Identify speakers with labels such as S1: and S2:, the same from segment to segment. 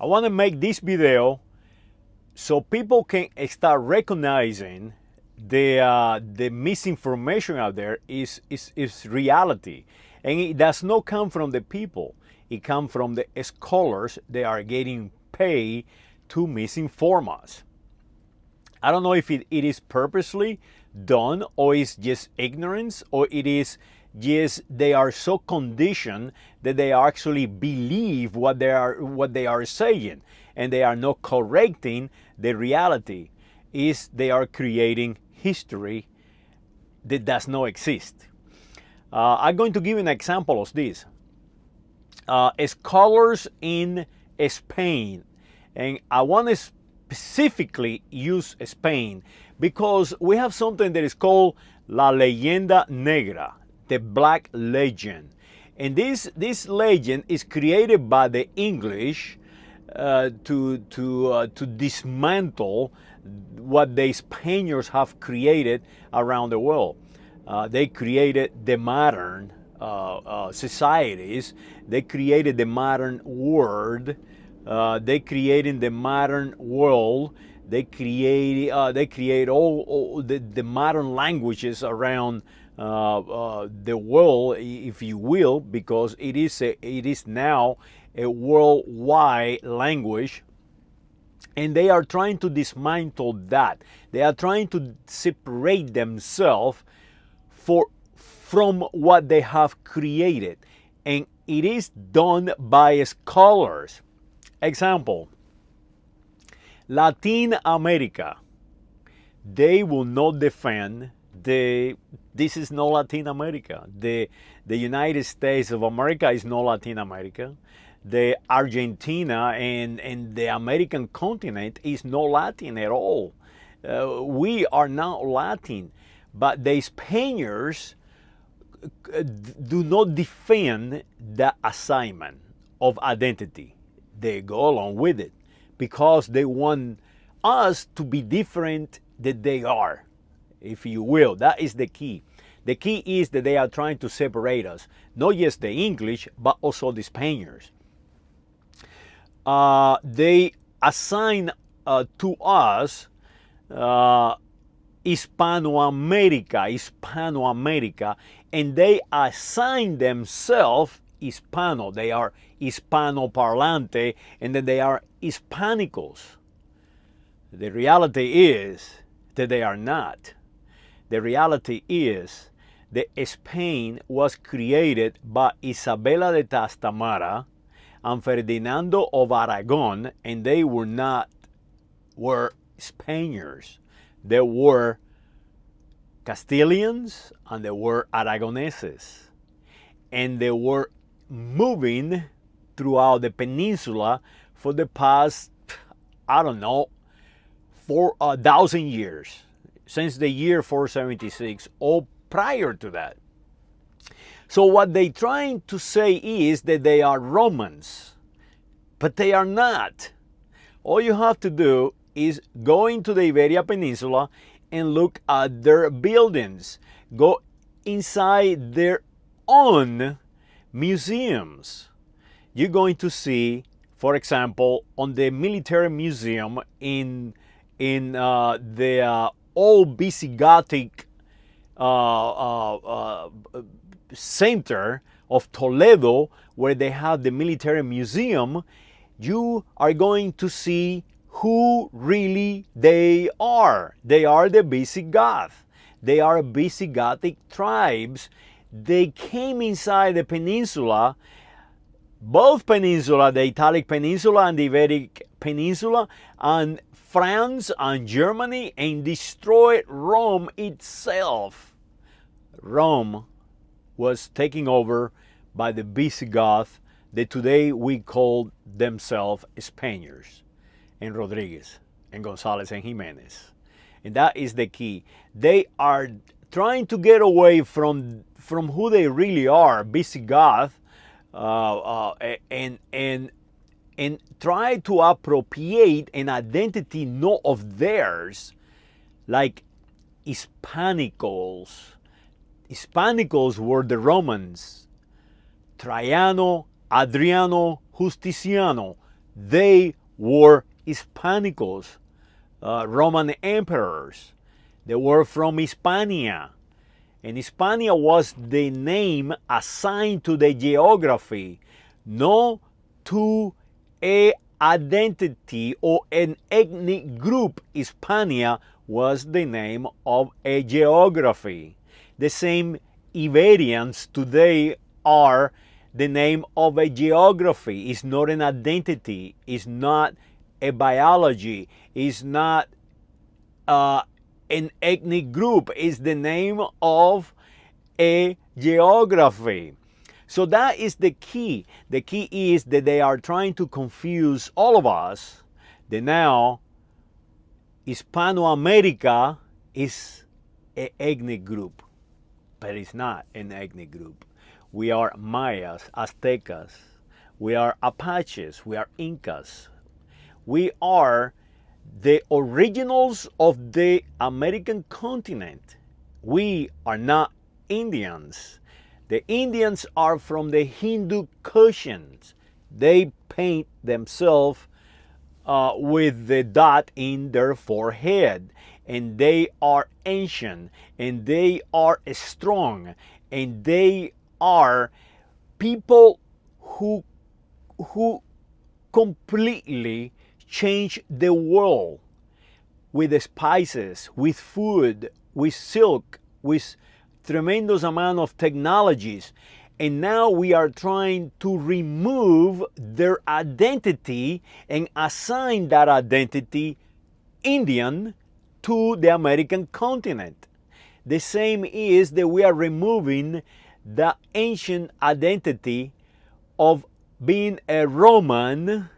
S1: I want to make this video so people can start recognizing the misinformation out there is reality, and it does not come from the people. It comes from the scholars. They are getting paid to misinform us. I don't know if it is purposely done, or it's just ignorance, or it is just they are so conditioned that they actually believe what they are saying, and they are not correcting the reality. Is they are creating history that does not exist. I'm going to give you an example of this. Scholars in Spain, and I want to specifically use Spain because we have something that is called La Leyenda Negra, the Black Legend. And this legend is created by the English to dismantle what the Spaniards have created around the world. They created the modern societies. They created the modern world. They created the modern world. They create all the modern languages around the world, if you will, because it is now a worldwide language, and they are trying to dismantle that. They are trying to separate themselves from what they have created, and it is done by scholars. Example, Latin America. They will not defend this is not Latin America. The United States of America is not Latin America. The Argentina and the American continent is not Latin at all. We are not Latin, but the Spaniards do not defend the assignment of identity. They go along with it because they want us to be different than they are, if you will. That is the key. The key is that they are trying to separate us, not just the English, but also the Spaniards. They assign to us Hispanoamerica, and they assign themselves Hispano. They are Hispanoparlante, and then they are Hispanicos. The reality is that they are not. The reality is that Spain was created by Isabella de Trastamara and Ferdinando of Aragon, and they were Spaniards. They were Castilians and they were Aragoneses, and they were moving throughout the peninsula for the past, I don't know, 4,000 years, since the year 476 or prior to that. So what they're trying to say is that they are Romans, but they are not. All you have to do is go into the Iberia Peninsula and look at their buildings. Go inside their own museums. You're going to see, for example, on the military museum in the old Visigothic center of Toledo, where they have the military museum, you are going to see who really they are. They are the Visigoths. They are Visigothic tribes. They came inside the peninsula, both peninsula, the Italic Peninsula and the Iberic Peninsula, and France and Germany, and destroyed Rome itself. Rome was taken over by the Visigoths that today we call themselves Spaniards, and Rodriguez, and Gonzalez, and Jimenez. And that is the key. They are trying to get away from who they really are, Visigoth, and try to appropriate an identity not of theirs, like Hispanicals. Hispanicals were the Romans. Traiano, Adriano, Justiniano. they were Hispanicos, Roman emperors. They were from Hispania. And Hispania was the name assigned to the geography, not to a identity or an ethnic group. Hispania was the name of a geography. The same Iberians today are the name of a geography. It's not an identity. It's not a biology. It's not an ethnic group. It's the name of a geography. So that is the key. The key is that they are trying to confuse all of us that now Hispanoamerica is an ethnic group, but it's not an ethnic group. We are Mayas, Aztecas, we are Apaches, we are Incas. We are the originals of the American continent. We are not Indians. The Indians are from the Hindu Kushans. They paint themselves with the dot in their forehead, and they are ancient, and they are strong, and they are people who completely change the world with the spices, with food, with silk, with tremendous amount of technologies. And now we are trying to remove their identity and assign that identity Indian to the American continent. The same is that we are removing the ancient identity of being a Roman,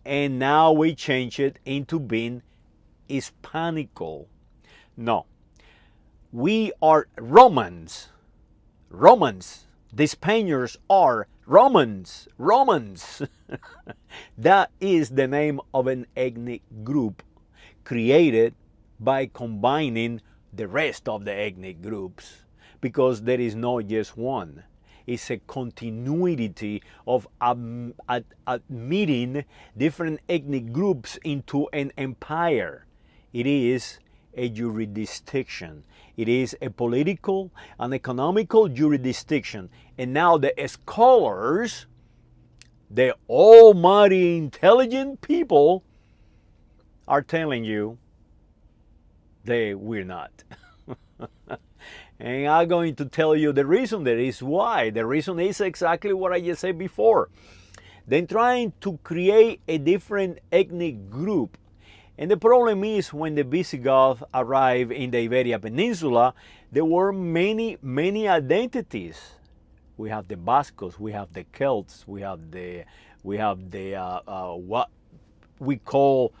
S1: and now we change it into being Hispanical. No, we are Romans. Romans. The Spaniards are Romans. Romans. That is the name of an ethnic group created by combining the rest of the ethnic groups, because there is not just one. It's a continuity of admitting different ethnic groups into an empire. It is a jurisdiction. It is a political and economical jurisdiction. And now the scholars, the almighty intelligent people, are telling you we're not. And I'm going to tell you the reason. There is why. The reason is exactly what I just said before. They're trying to create a different ethnic group. And the problem is, when the Visigoths arrived in the Iberian Peninsula, there were many identities. We have the Bascos, we have the Celts, we have the what we call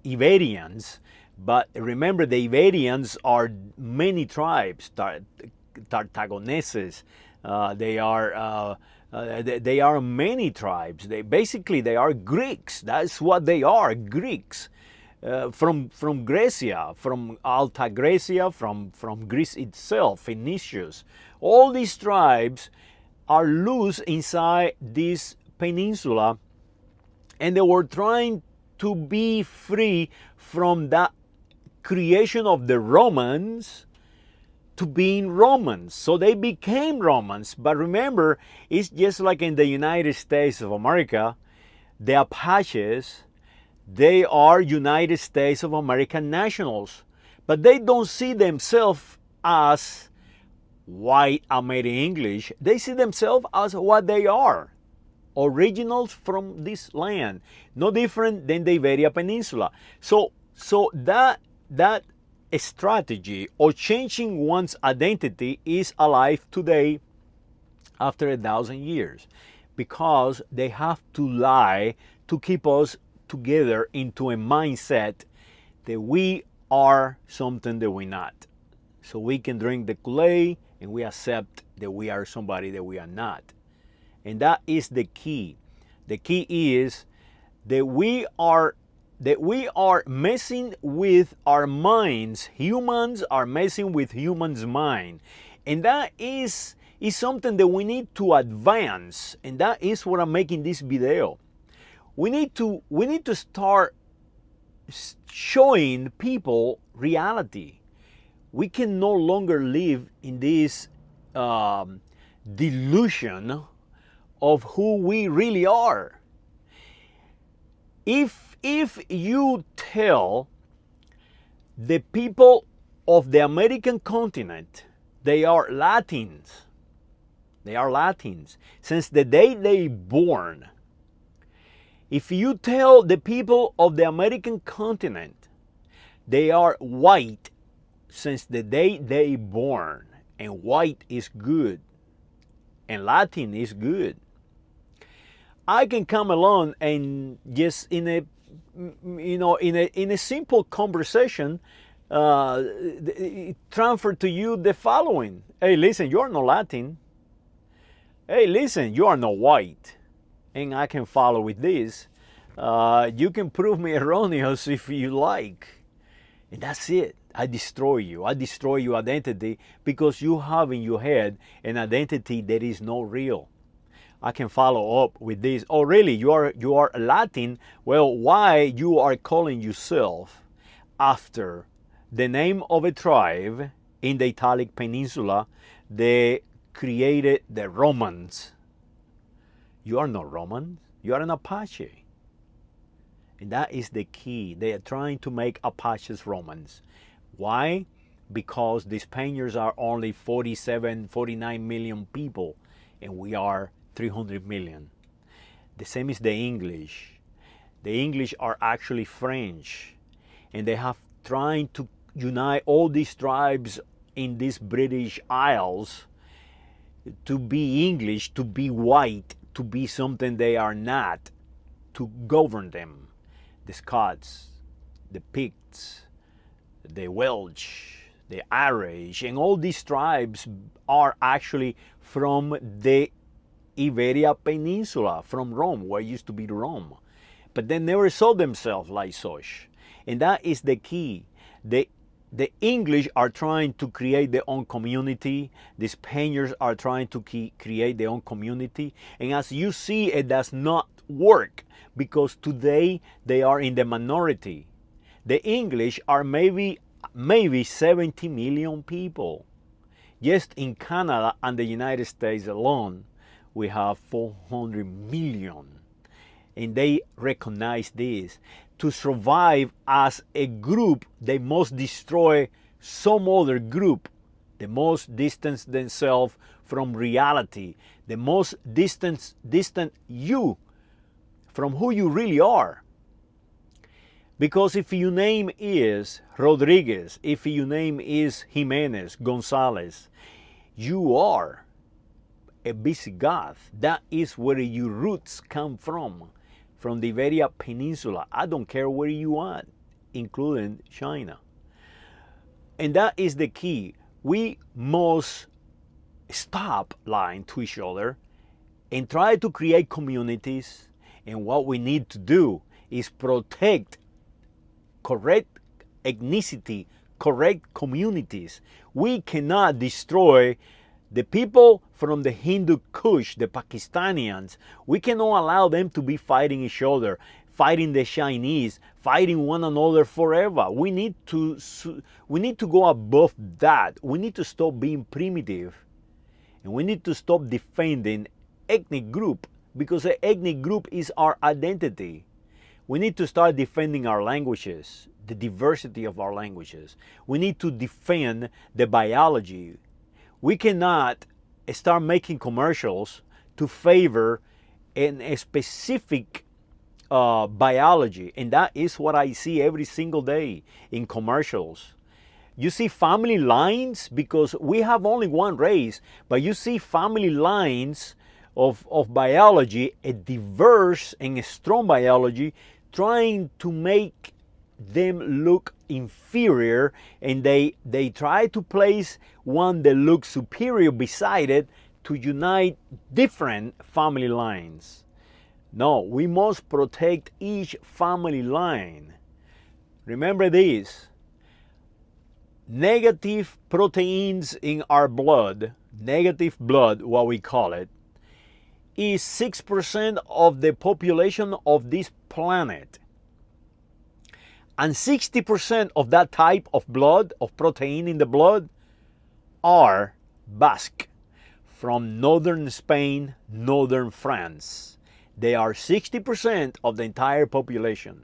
S1: Iberians. But remember, the Iberians are many tribes, Tartagoneses. They are many tribes. They are Greeks. That's what they are, Greeks. From Grecia, from Alta Grecia, from Greece itself, Phoenicians. All these tribes are loose inside this peninsula, and they were trying to be free from that creation of the Romans to being Romans. So they became Romans. But remember, it's just like in the United States of America, the Apaches, they are United States of America nationals. But they don't see themselves as white American English. They see themselves as what they are, originals from this land, no different than the Iberian Peninsula. So that strategy of changing one's identity is alive today after 1,000 years, because they have to lie to keep us together into a mindset that we are something that we're not. So we can drink the Kool-Aid and we accept that we are somebody that we are not. And that is the key. The key is that we are messing with our minds. Humans are messing with humans' mind. And that is is something that we need to advance, and that is what I'm making this video. We need to start showing people reality. We can no longer live in this delusion of who we really are. If you tell the people of the American continent they are Latins since the day they born. If you tell the people of the American continent they are white since the day they born, and white is good and Latin is good, I can come along and just in a simple conversation transfer to you the following. Hey, listen, you are not Latin. Hey, listen, you are not white. And I can follow with this. You can prove me erroneous if you like. And that's it. I destroy you. I destroy your identity because you have in your head an identity that is not real. I can follow up with this. Oh, really? You are Latin? Well, why you are calling yourself after the name of a tribe in the Italic Peninsula they created the Romans? You are not Roman. You are an Apache. And that is the key. They are trying to make Apaches Romans. Why? Because the Spaniards are only 47, 49 million people, and we are 300 million. The same is the English. The English are actually French, and they have trying to unite all these tribes in these British Isles to be English, to be white, to be something they are not, to govern them. The Scots, the Picts, the Welsh, the Irish, and all these tribes are actually from the Iberia Peninsula, from Rome, where it used to be Rome. But they never saw themselves like such. And that is the key. The English are trying to create their own community. The Spaniards are trying to create their own community. And as you see, it does not work because today they are in the minority. The English are maybe 70 million people. Just in Canada and the United States alone, we have 400 million. And they recognize this. To survive as a group, they must destroy some other group. They must distance themselves from reality. They must distance you from who you really are. Because if your name is Rodriguez, if your name is Jimenez, Gonzalez, you are a Visigoth. That is where your roots come from the Iberia Peninsula. I don't care where you are, including China. And that is the key. We must stop lying to each other and try to create communities. And what we need to do is protect correct ethnicity, correct communities. We cannot destroy the people from the Hindu Kush, the Pakistanians. We cannot allow them to be fighting each other, fighting the Chinese, fighting one another forever. We need to go above that. We need to stop being primitive, and we need to stop defending ethnic group, because the ethnic group is our identity. We need to start defending our languages, the diversity of our languages. We need to defend the biology. We cannot start making commercials to favor a specific biology. And that is what I see every single day in commercials. You see family lines, because we have only one race, but you see family lines of biology, a diverse and a strong biology, trying to make them look inferior, and they try to place one that looks superior beside it to unite different family lines. No, we must protect each family line. Remember this: negative proteins in our blood negative blood, what we call it, is 6% of the population of this planet. And 60% of that type of blood, of protein in the blood, are Basque, from northern Spain, northern France. They are 60% of the entire population.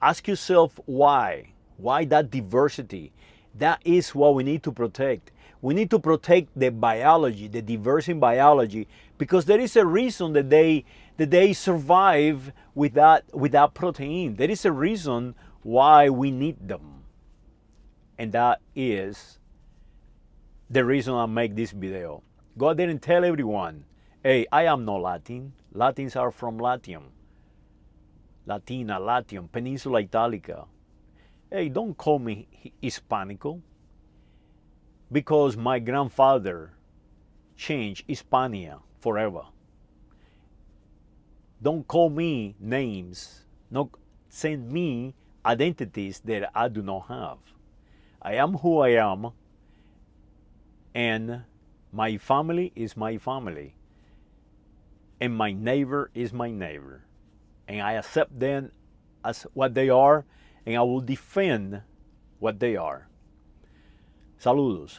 S1: Ask yourself why. Why that diversity? That is what we need to protect. We need to protect the biology, the diverse in biology, because there is a reason that they survive without protein. There is a reason why we need them. And that is the reason I make this video. Go ahead and tell everyone, hey, I am not Latin. Latins are from Latium. Latina, Latium, Peninsula Italica. Hey, don't call me Hispanico, because my grandfather changed Hispania forever. Don't call me names. No, send me identities that I do not have. I am who I am, and my family is my family, and my neighbor is my neighbor, and I accept them as what they are, and I will defend what they are. Saludos.